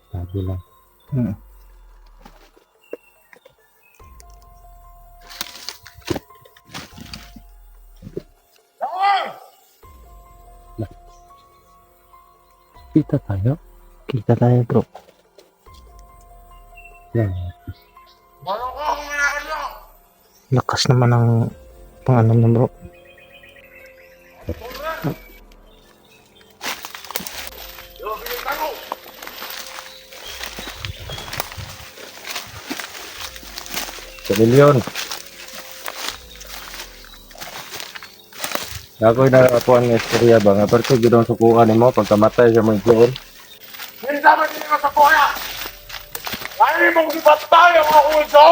Sabi lang. Hmm. Kita tayo. Kita tayo bro. Yan. Lakas naman ng pangalan mo bro. Sa milyon. Ako na ako ang istorya ba nga pero gidong sukuan nimo pagkamatay sa mga doon. Hindi naman hindi ka sa kuya! Kaya mong ibatay ang mga kuya!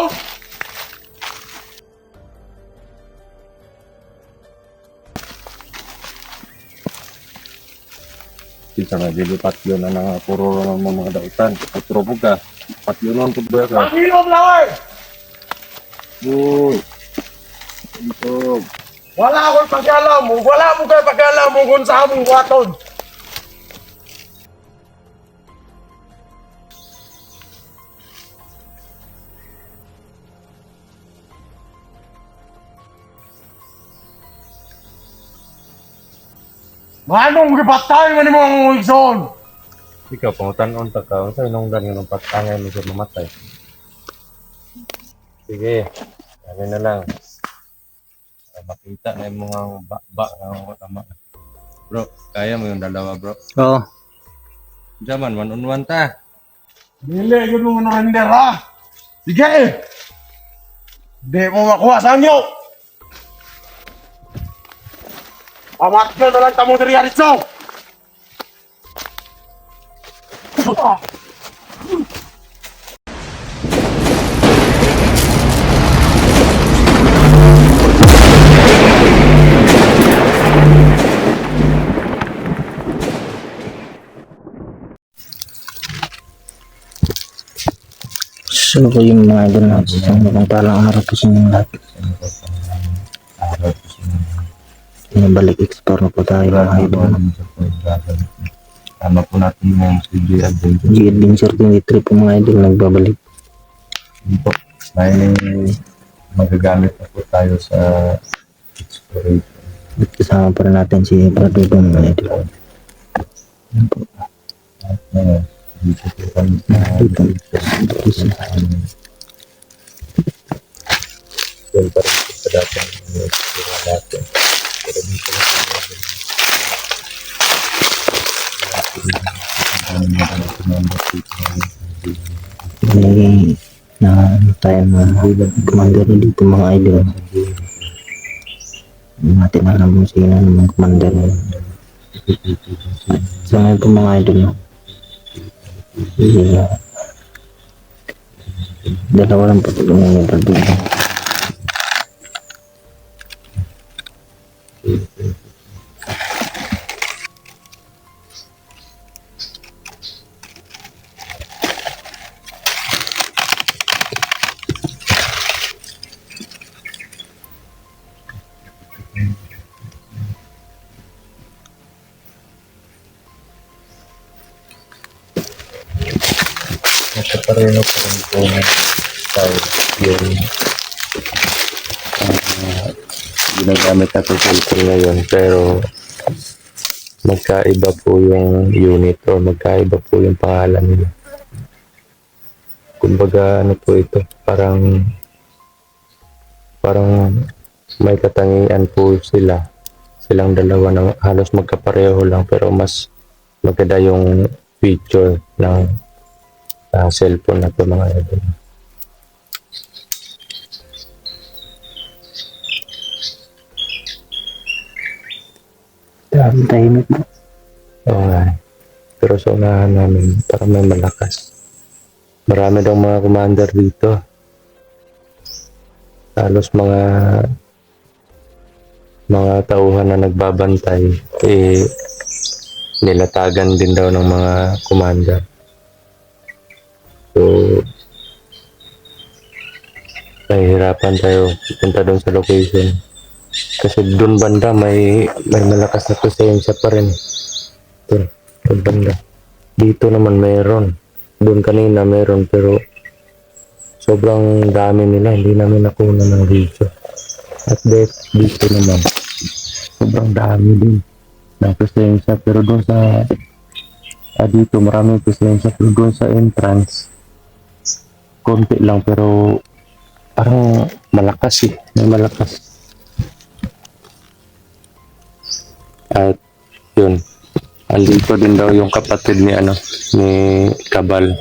Kita nga dilipat yun na nga puro ng mga dautan. Putro po ka. Patyonon po ba ka? Pangilom lang eh! Uy. Ito. Wala akong pag-alam mo! Wala mo kayo pag-alam mo kung saan mong buhaton! Manong ibatay mo ni mga kuya! Ikaw pangutan-on ta ka. Sa inong ganyan ng patangay mo sa mamatay. Sige. Ano na lang. Makita na yung mga ba ng tama. Bro, kaya mo yung dalawa bro. Oo. Diyaman, one on one ta. Dili, yun mo na render ha! Sige eh! Di mo makuha sa inyo! Amat ka na lang tamo diri Aritso! So yung mga idol natin. Ang magpalang araw po sa inyong lahat. Balik explore na po tayo mga idol. Tama po natin yung CG Adventure. G-Adventure 23 po mga idol nagbabalik. Dito, may magagamit na po tayo sa exploration. At kasama pa rin natin si Brad Udong mga idol. Yan po. At ngayon, dito po kami sa well, parang sa dati ang explore natin. Pero dito na po May na ano tayo mga commander dito mga idol. Hindi natin alam kung sino ng commander. At sa ngayon po mga idol, dalawa lang po tulong ng Brad Udong. nakapareho pa rin po ng style yung ginagamit na cellphone ngayon pero magkaiba po yung unit o magkaiba po yung pangalan nila. Kumbaga ano po ito, parang may katangian po silang dalawa na halos magkapareho lang pero mas maganda yung feature ng cellphone na ito mga idol. Grabe tahimik po. Okay. Pero sa unahan namin para may malakas. Marami daw mga commander dito. Halos mga tauhan na nagbabantay nilatagan din daw ng mga commander. So nahihirapan tayo punta doon sa location. Kasi doon banda may malakas na presensya pa rin. Doon banda. Dito naman mayroon. Doon kanina meron pero sobrang dami nila, hindi namin nakuha ng video. At dito naman, sobrang dami din ng presensya. Pero doon sa, dito maraming presensya. Pero doon sa entrance, konti lang pero parang malakas eh. May malakas. At yun, andito din daw yung kapatid ni ni Kabal.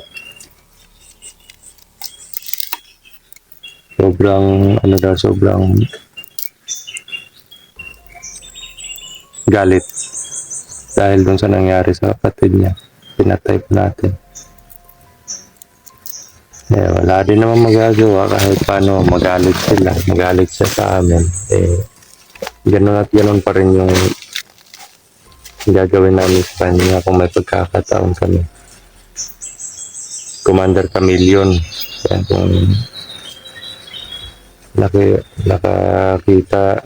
Sobrang sobrang galit dahil dun sa nangyari sa kapatid niya. Pinatay pa natin. Wala din naman magagawa kahit paano magalit sila. Magalit siya sa amin. Ganun at ganun pa rin yung gagawin namin sa kanya kung may pagkakataon kami. Commander Chameleon. Yan kung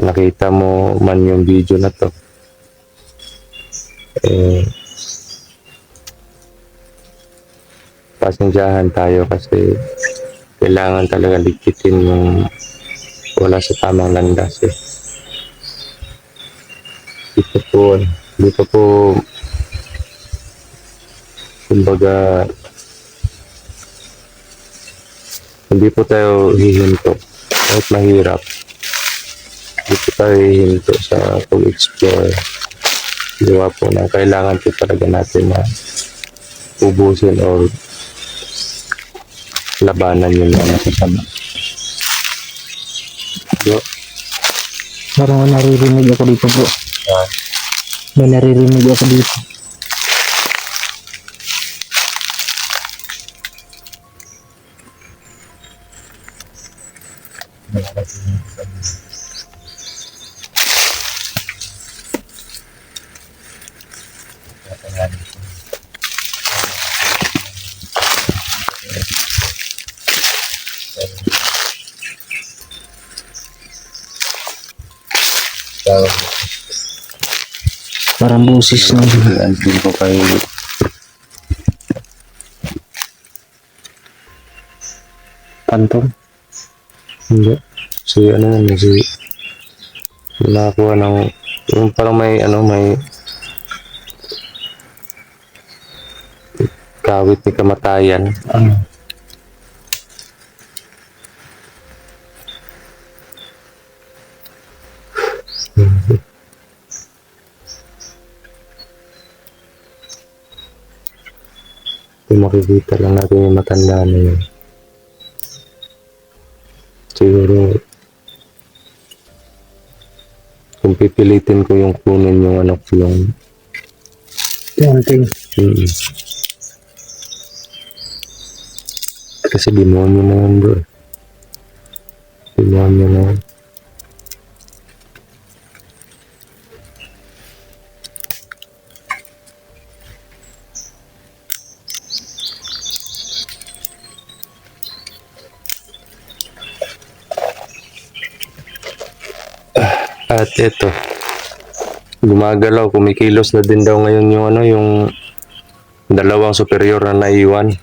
nakita mo man yung video na to. Pasensyahan tayo kasi kailangan talaga ligpitin yung wala sa tamang landas eh. Dito po kumbaga hindi po tayo hihinto kahit mahirap. Hindi po tayo hihinto sa pag-explore. Gawa po na kailangan po talaga natin na ubusin o labanan yung mga kasama. Parang naririnig ako dito bro. May naririnig ako dito. Parang busis na. Antin ko kay Phantom. hindi. Si nakakuha ng yung parang may may kawit ni kamatayan. Kung makikita lang natin yung matanda na yun. Siguro kung pipilitin ko yung kunin yung yung Painting. kasi demonyo na yun bro. Demonyo na yun. At ito, gumagalaw, kumikilos na din daw ngayon yung yung dalawang superior na naiwan.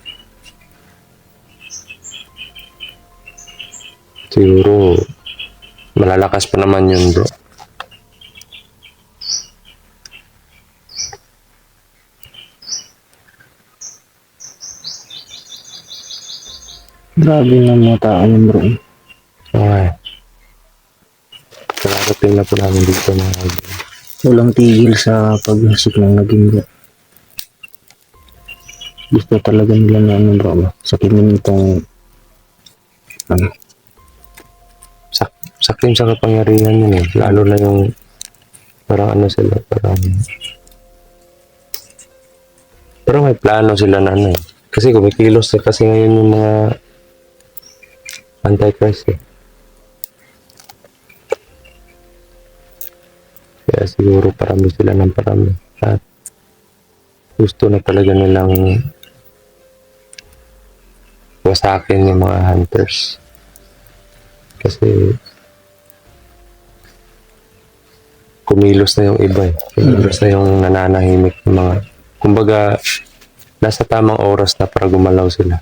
Siguro malalakas pa naman yun bro. Grabe na mga tao yun bro. Okay. Kararating na po namin dito mga kaibigan. Walang tigil sa paghasik ng naging bro. Gusto talaga nila na bro. Sakimin itong Sakim sa kapangyarihan yun eh. Lalo na yung parang sila, parang may plano sila na eh. Kasi kumikilos na kasi ngayon yung mga Antichrist eh. Kaya siguro parami sila ng parami. At gusto na talaga nilang wasakin yung mga hunters. Kasi kumilos na yung iba eh. Kumilos na yung nananahimik ng mga, kumbaga nasa tamang oras na para gumalaw sila.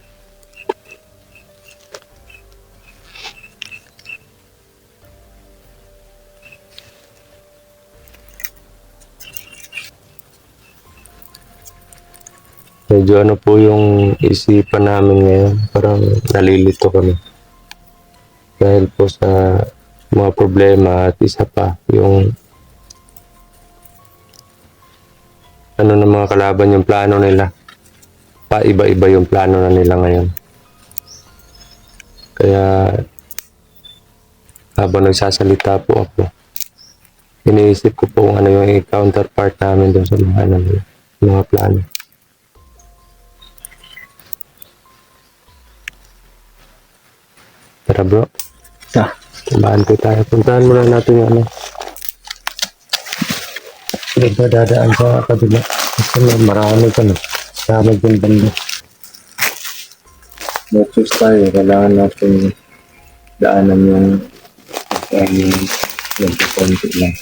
Medyo ano po yung isipan namin ngayon, parang nalilito kami. Dahil po sa mga problema at isa pa, yung ano ng mga kalaban yung plano nila. Paiba-iba yung plano na nila ngayon. Kaya habang nagsasalita po ako, iniisip ko po kung ano yung counterpart namin doon sa mga, ano, mga plano. Tara bro, tumahan po tayo. Puntahan muna natin yung ano. Hindi ba dadaan sa kabila? Kasi marami ka na. Marami kong banda. Motos tayo, kailangan natin daanan yung nagkakonti lang.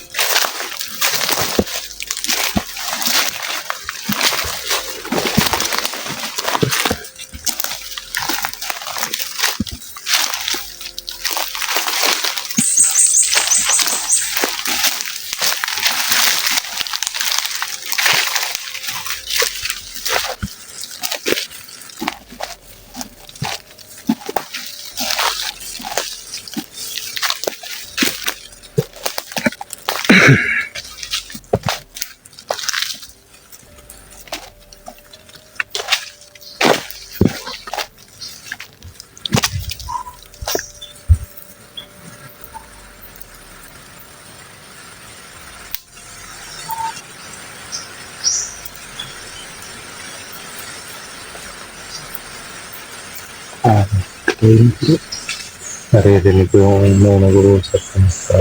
Naririnig ko yung may nag-uusap sa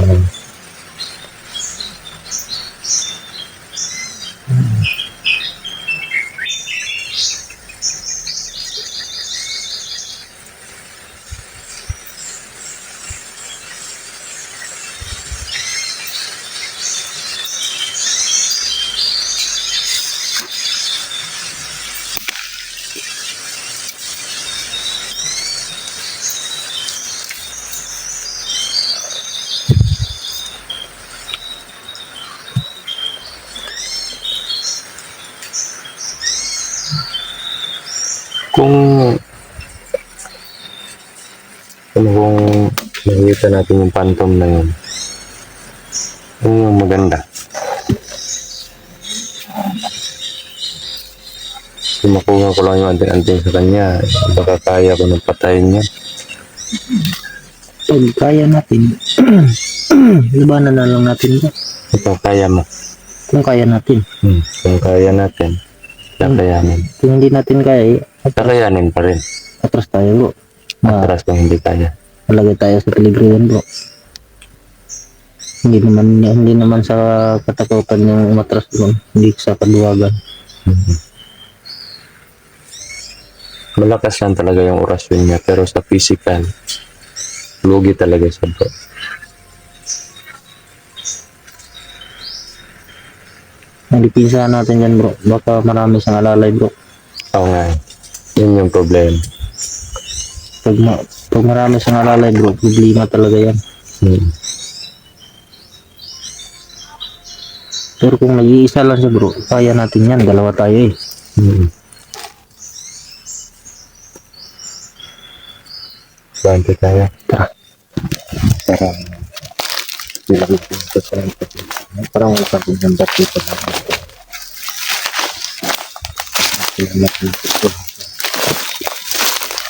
kung nakikita natin yung phantom na yun, ano yung maganda? Kung makuha ko lang yung anting-anting sa kanya, baka kaya ko nang patayin niya. Pag kaya natin, labanan na lang natin ba? Kung kaya mo. Kung kaya natin. Kung kaya natin, kakayanin. Kung hindi natin kaya, Kakayanin pa rin. atras tayo bro. Atras kung hindi kaya. Malagay tayo sa peligro yan bro. Hindi naman sa katakutan yung umatras bro. Hindi sa kaduwagan. Malakas lang talaga yung orasyon niya, pero sa physical, lugi talaga siya bro. Nalipisa natin yan bro. Baka marami siyang alalay bro. Oo nga. Yun yung problem. Pag marami siyang alalay bro, problema talaga yan. Pero kung nag-iisa lang siya bro, kaya natin yan. Dalawa tayo eh. Bante tayo. Tara. Parang wala pa din yung dati pa namin.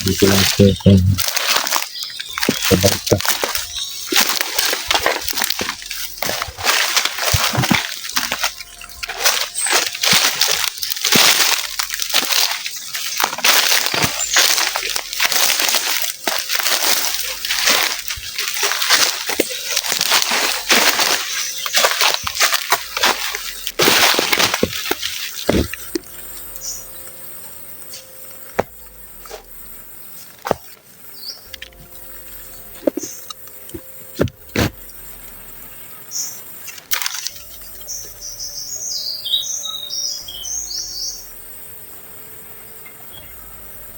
Dito lang sa barita.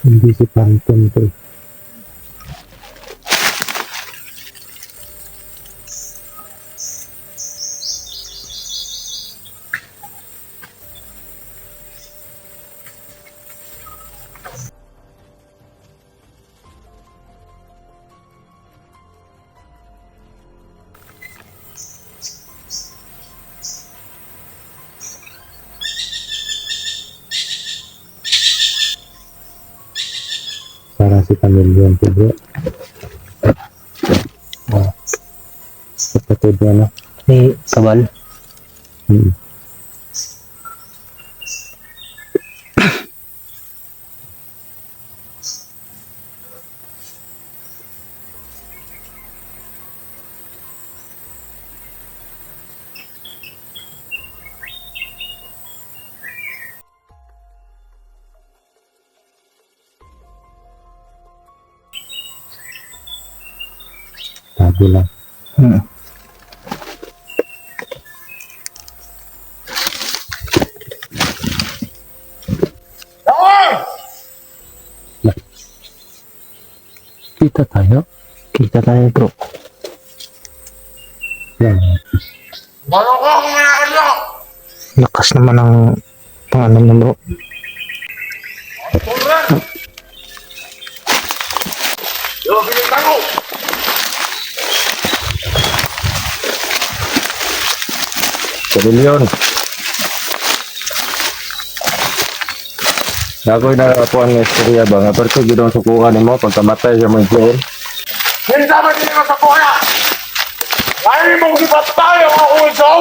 Hindi si Phantom to. Para si Camille to bro. Ah, kapatid niya no? Ni Kabal. Hmm. Tabi lang. Hoy! Kita tayo? Kita tayo bro. Yan. Bago ko ang mga niyo! Lakas naman ang pangalan niya bro. Tulad! Yo, binigyan ko! Pavilion. Nakoy na ako ang istorya ba nga pero gidong sukuhan nimo pagkamatay sa mga jail. Hindi naman din mo sa buhay! Ayaw mong ipatay ang mga uwisaw!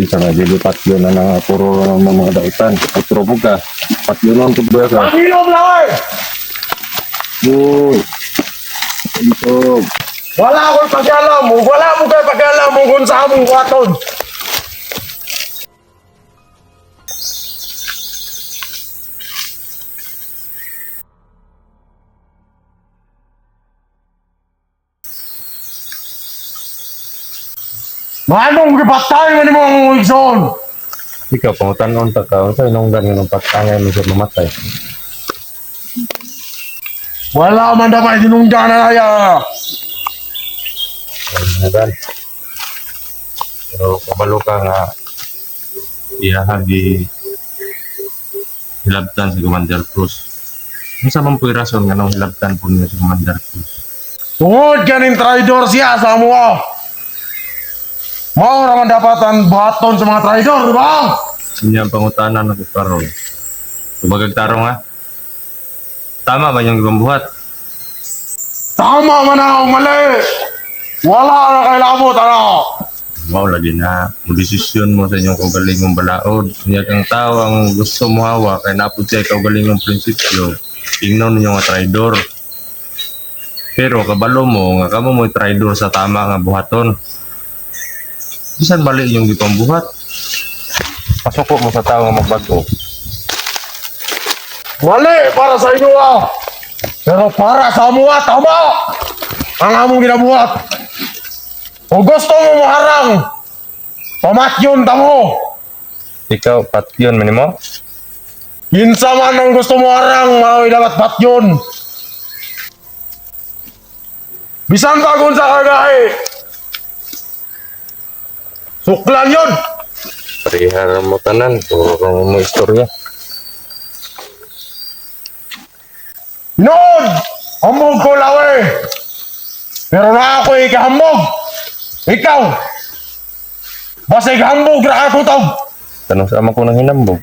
Isa nga dilipat yun na nga puro ng mga dautan. Putro mo ka. Patyonon po ba ka? Mahilom lang eh! Uy! Ito. Wala akong pag-alam mo! Wala mo kayo pag-alam mo kung saan mong buhaton! Manong gipatay mo ni mga uwisaw! Ikaw, pangutan-on ta ka. Sa inong ganyan ng patangay mo sa mamatay. Wala man dapat dinunggan na kaya! Ayun. Pero kabalo ka nga ihahagi hilabtan si Commander Cruz. Ano sa mga rason nga nang hilabtan po niya si Commander Cruz? Tungod ka ng traidor siya sa mua! Mao raman dapat ang buhaton sa mga traidor, di ba? Hindi ang pangutanan na karon. Tumagagtarong ha? Tama ba yung gumbuhat? Tama man ako mali! Wala na kay labot, ano? Wow, lagi na. Desisyon mo sa inyong kaugalingong balaod. Kanya kang tao ang gusto mo hawa kay napod siya kaugalingong prinsipyo. Tingnan ninyo nga traidor. Pero kabalo mo nga kamo mo'y traidor sa tama nga buhaton. Bisan mali yung gipambuhat. Pasuko mo sa tao nga magbago. Mali para sa inyo ah! Pero para sa mua, tama! Ang among ginabuhat! Kung gusto mo maharang, pamatyon tamo! Ikaw, patyon man mo? Kinsa man ang gusto mo harang, mao'y dapat patyon! Bisan pa kung sa kagahi! Suklan yun! Parihara mo tanan. Puro mo istorya. Noon! Hambog ko lawe! Pero na ako ikahambog! Ikaw! Basig hambog na katutog! Tanong sa ama ko ng hinambog.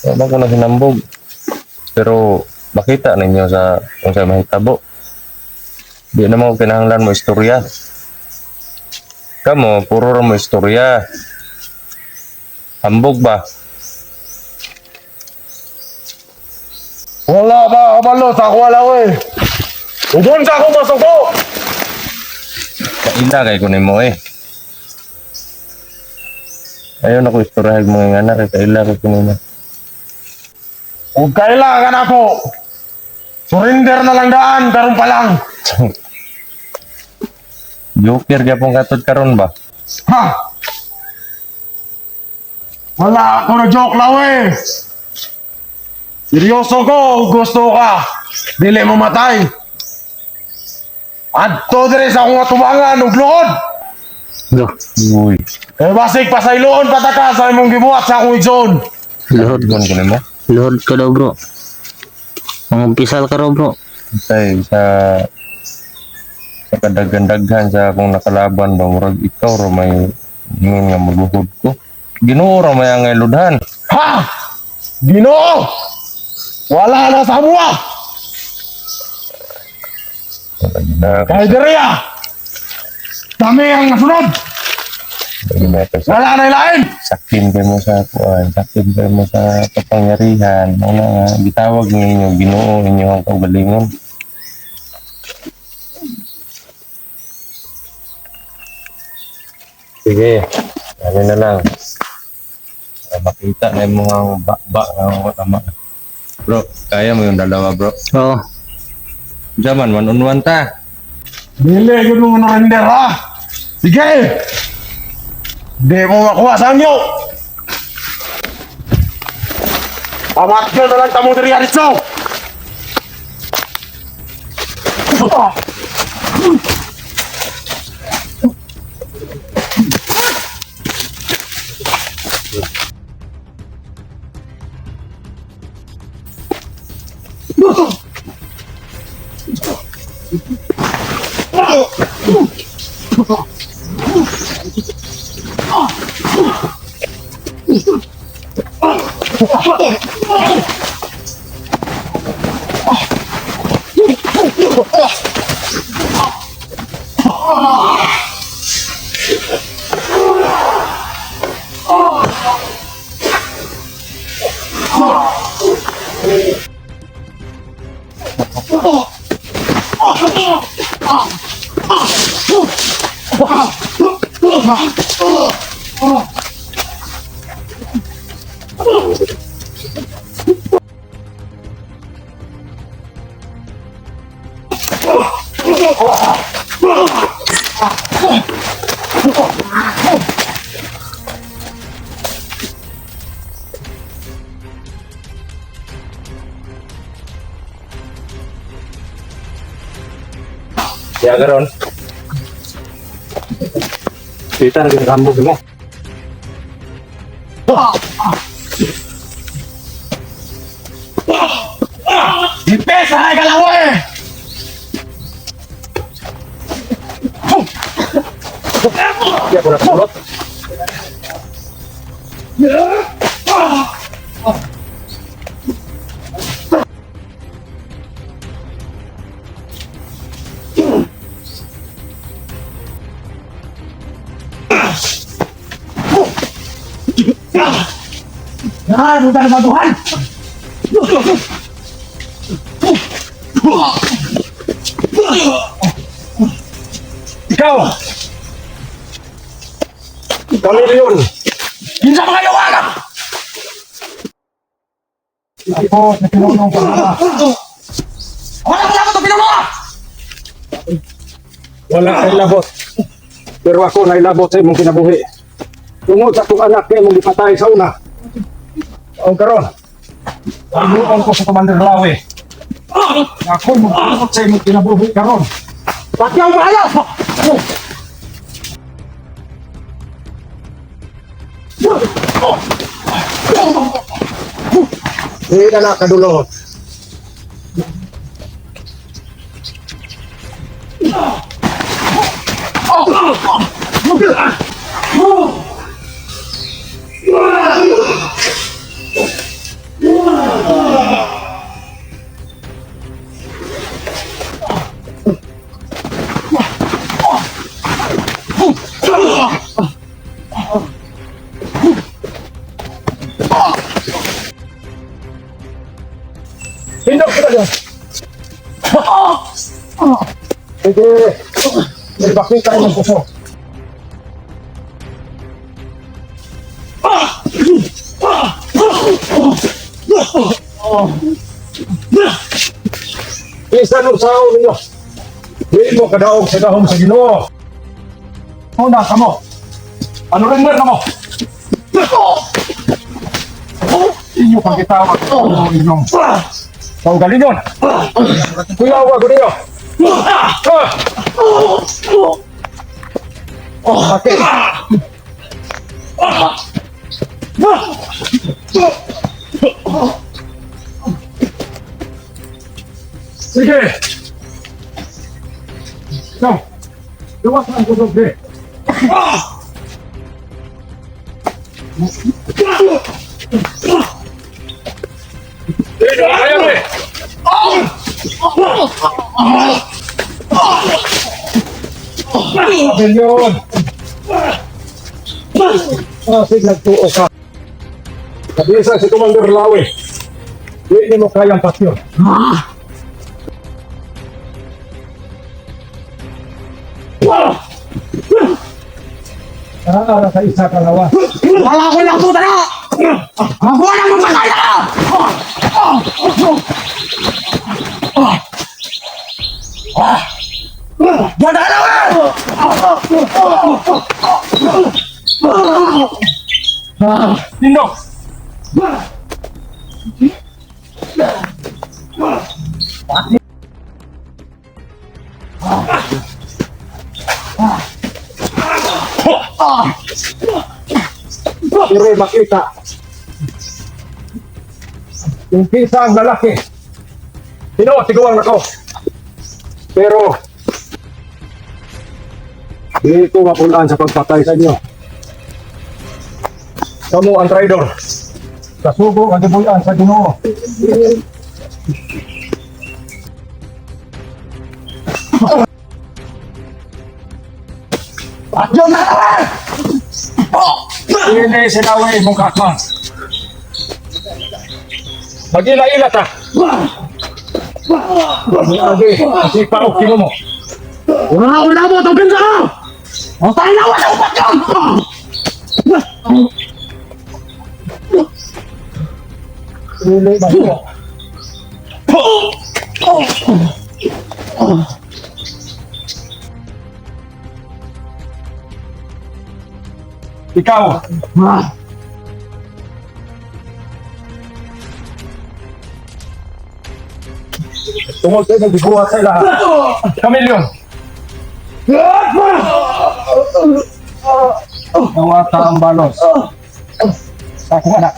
Ama ko ng hinambog. Pero makita ninyo sa kung sa mahitabo. Di naman ko kinahanglan mo istorya. Kamo, puro ra mo istorya. Hambog ba? Wala ba kabalo sa ako wala ko eh! Ugon sa ako masuko! Kaila kay kunin mo eh. Ayaw na ko istorya mga anak kay kaila kay kunin mo. Huwag kailangan ako! Surrender na lang daan, karon pa lang! Joker gyapon katod karon ba? Ha? Wala ako na joke lang eh. Seryoso ko, gusto ka. Dili mo matay. Adto dire sa akong atubangan ug luod. Bro, Uy, Eh basig pa sa iluon pataka sa imong gibuhat sa akong igsoon. luhod. gon ko nimo. Luhod ka daw, bro. Mangumpisal ka raw, bro. Tay sa kadaghan-daghan sa akong nakalaban ba murag ikaw ra may ingon nga magluhod ko. Ginoo ra may angay ludhan. Ha? Ginoo! Wala na sa mua! Kay Deria! Kami ang nasunod! Wala na ilain! Sakin kayo mo sa kuan, sakin kayo mo sa kapangyarihan. Ano nga, gitawag ninyo, Ginoo inyo ang kaugalingon. Sige, ano na lang. Para makita na yung mga bakbak ng tama. Bro, kaya mo yung dalawa bro. Oo. Jaman, one-on-one ta. Dili, yun mo na render ha! Sige! Di mo makuha sa inyo! Pamatyo na lang tamo diri dito! Ya karon. Kita lagi rambut mo. Ipesa ay kalawe! Ya pura pulot. Yan, udah na Tuhan! Ikaw! Kami yun! Kinsa mga yawana! Ako, sa pinunong pangalan. Wala ko ito pinunong! Wala kay labot. Pero ako nailabot sa imong kinabuhi. Tungod sa kong anak kay imong gipatay sa una. O karon, pagluon ko sa Commander Lawe. Ako magpapot sa imong kinabuhi karon. Pati ang bahala! Hindi na nakadulot. Hindok kita dyan. Sige. Nagbakit tayo ng puso. Isa nung sao ninyo. Hindi mo kadaog sa gahom sa Ginoo. Una ka mo. Ano rin na mo? Inyo pang kitawag. Inyong paugalingon. Kuyawa ko niyo. Bakit? Sige. Ikaw. Luwas lang ko doon. Kaya mo eh. Abel yun. Sige, nagtuo ka. Nabisa si Commander Lawi. Hindi mo kayang pasyon. Para sa isa kalawa. Wala ko lang puta na! Ako na mamatay na! Ganda na Nino! Pero makita yung pisang lalaki. Tiguang ako. Pero hindi ko mapulaan sa pagpatay sa inyo. Kamu ang traidor. Kasugo ang dibuyan sa Ginoo. Diyan na naman! Hindi sinaway mong kakman. Mag-ila-ila ta. Lagi, kasi pa-okay mo. Wala ko na mo! Tawagin ka! O tayo na! Wala ko pa dyan! Really, bago. Ikaw, tungkol tayo nagbibuhat sa lahat. Kamilyon. Nawata ang balos. Sa akong anak.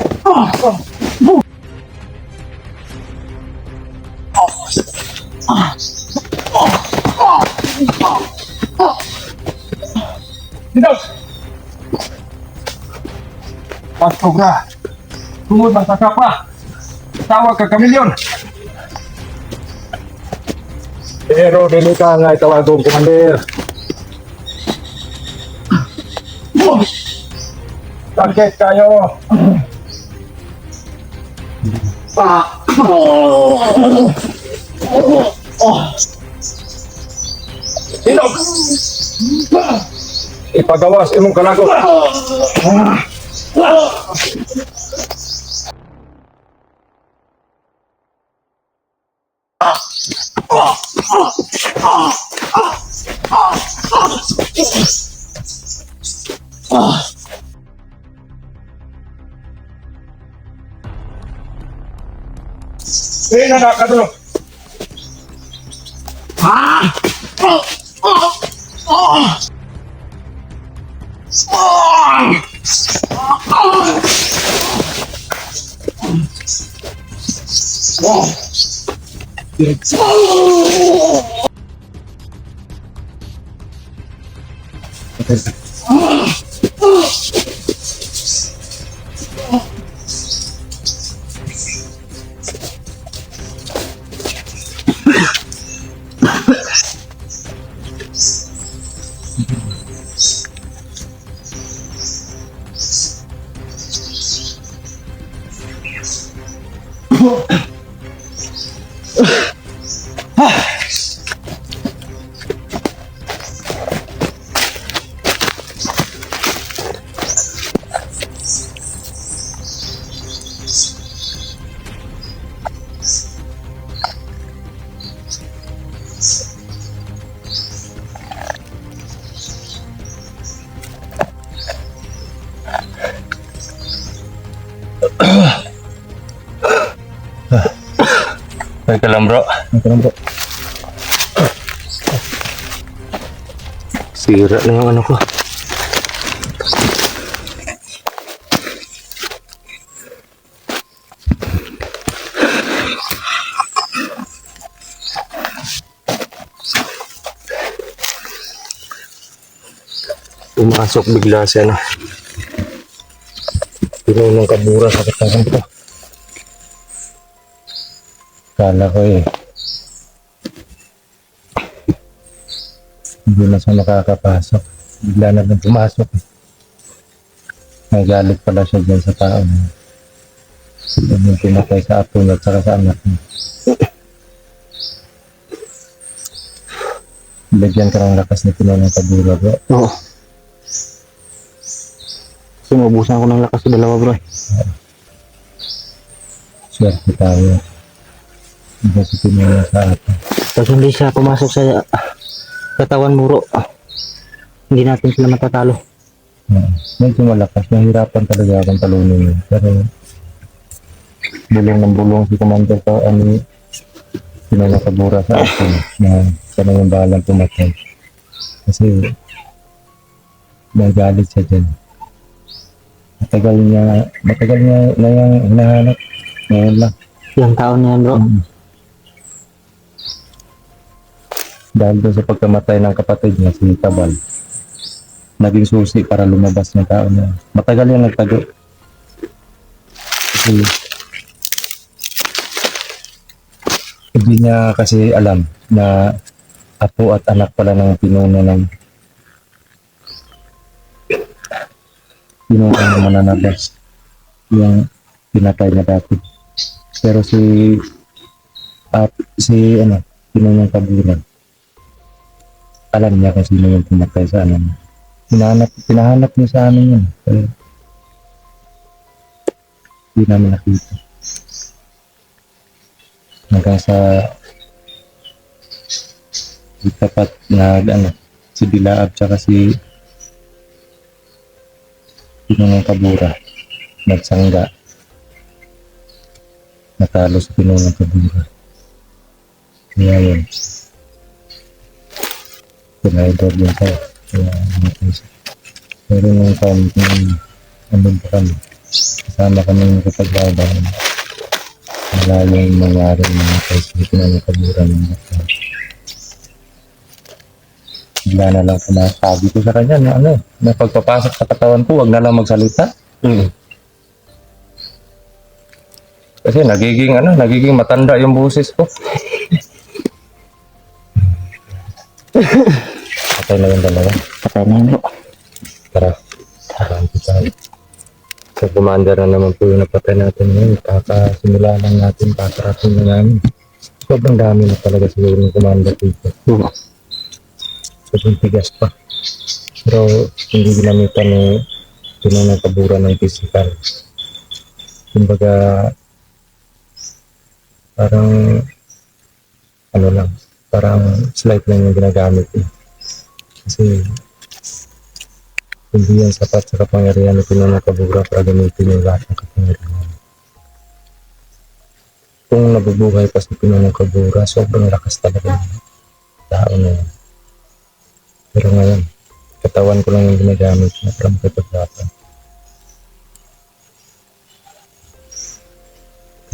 Dito! Pastogra! Tungod ng sakapa! Tawag ka kamilyon! Pero dili ka nga itawagong kumandir. Sakit kayo! Inog! Ipagawas imong kalagot! Sige na nakadulog! Okay ka lang, bro. Okay lang po. Sira na yung ano ko. Pumasok bigla siya na. Pinunong kabura sa katawan ko. Kala ko eh. Hindi na siya makakapasok. Bigla na lang pumasok. May galit pala siya dyan sa tao. Yan yung pinatay sa apo niya at saka sa anak niya. Bigyan ka ng lakas ni Pinonong Kabura, bro. Oo. Sumubusan ko ng lakas sa dalawa, bro. Swerte tayo. Hindi si Pinonong sa atin. Pag hindi siya pumasok sa katawan muro, hindi natin sila matatalo. Medyo malakas. Nahirapan talaga akong talunin yun. Pero bulong ng bulong si Commander sa Pinonong Kabura sa atin na siya na yung bahalang pumatay. Kasi may galit siya dyan. Matagal niya na yung hinahanap. Ngayon lang. Ilang taon na yan, bro. Dahil doon sa pagkamatay ng kapatid niya, si Tabal, naging susi para lumabas ng tao niya. Matagal yung nagtago. Kasi hindi niya kasi alam na apo at anak pala ng pinuno ng mananabas yung pinatay niya dati. Pero si Pinunong Kabura, alam niya kung sino yung pinatay sa amin. Pinahanap niya sa amin yun. Pero hindi namin nakita. Hanggang sa tapat na si Bilaab tsaka si Pinunong Kabura nagsangga. Natalo si Pinunong Kabura. Kaya yun. Pinaidor din tayo. Kaya namatay siya. Pero nung time andun pa kami. Kasama kami nakipaglaban. Wala yung nangyari ng mga kaisi. Pinunong Kabura ng mga tao. Bigla na lang sinasabi ko sa kanya na pagpapasok sa katawan ko, wag na lang magsalita. Kasi nagiging matanda yung boses ko. Patay na yung dalawa. Patay na yan, bro. Tara. Tara kita. Sa commander na naman po yung napatay natin ngayon. Kakasimula lang natin, kakarating na namin. Sobrang dami na talaga siguro ng commander dito. Sobrang tigas pa. Pero hindi ginamitan ni Pinunong Kabura ng physical. Kumbaga, parang slight lang yung ginagamit eh. Kasi hindi yan sapat sa kapangyarihan ng Pinunong Kabura para gamitin yung lahat ng kapangyarihan. Kung nabubuhay pa si Pinunong Kabura, sobrang lakas talaga ng tao na yan. Pero ngayon, katawan ko lang yung ginagamit na parang kapag-lapan.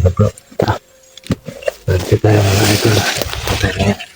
Tara bro. Tara tayo mga idol. Patay na yan.